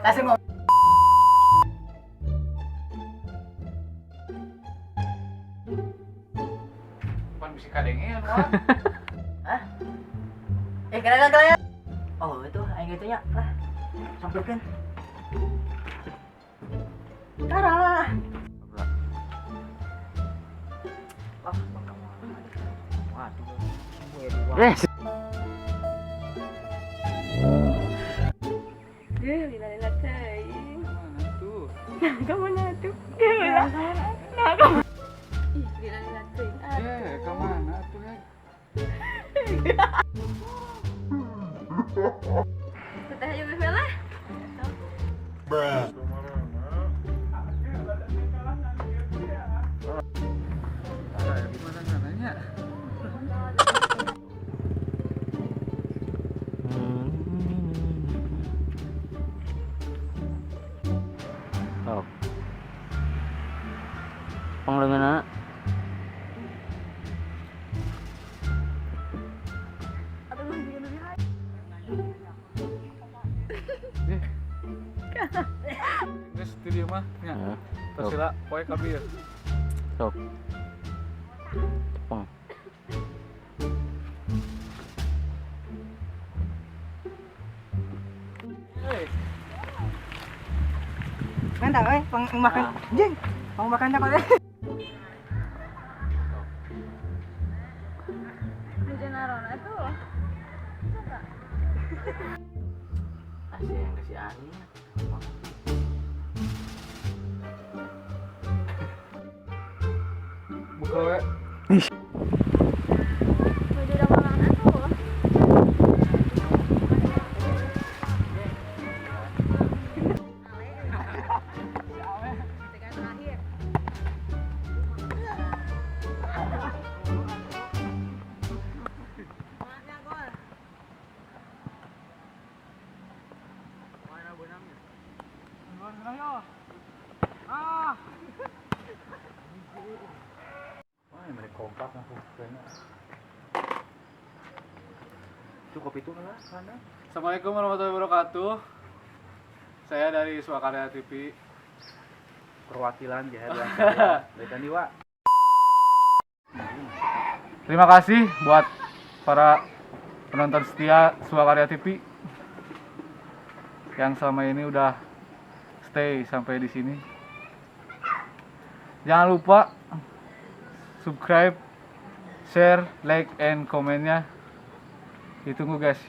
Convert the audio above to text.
langsung ngomong. Pan bisa kadengnya Wan. Hah? Kalian. Oh, itu aing gitunya. Lah. Sampurkeun. Tara. Yes. Lila teuing. Mana tuh? Kemana tuh? Kemana? Nah, kamu. Ih, lila teuing. Kemana tuh ya? Teteh aja bebe lah. Gimana nanya? Oh. Panglengan Geus di dieu mah nya. Tos sila poe kabir. sok. Cepeng. Nganda we, makan. Jeng. Mau makan tak oleh. Hujan arona tuh. Asih yang kasih angin. Buka we. Baju udah makan tuh. Wah, mereka kompak aku kena. Itu kopi itu lah sana. Assalamualaikum warahmatullahi wabarakatuh. Saya dari Swakarya TV. Perwakilan Jahat dari Tandiwa. Terima kasih buat para penonton setia Swakarya TV yang selama ini udah stay sampai di sini. Jangan lupa subscribe, share, like, and komennya. Ditunggu guys.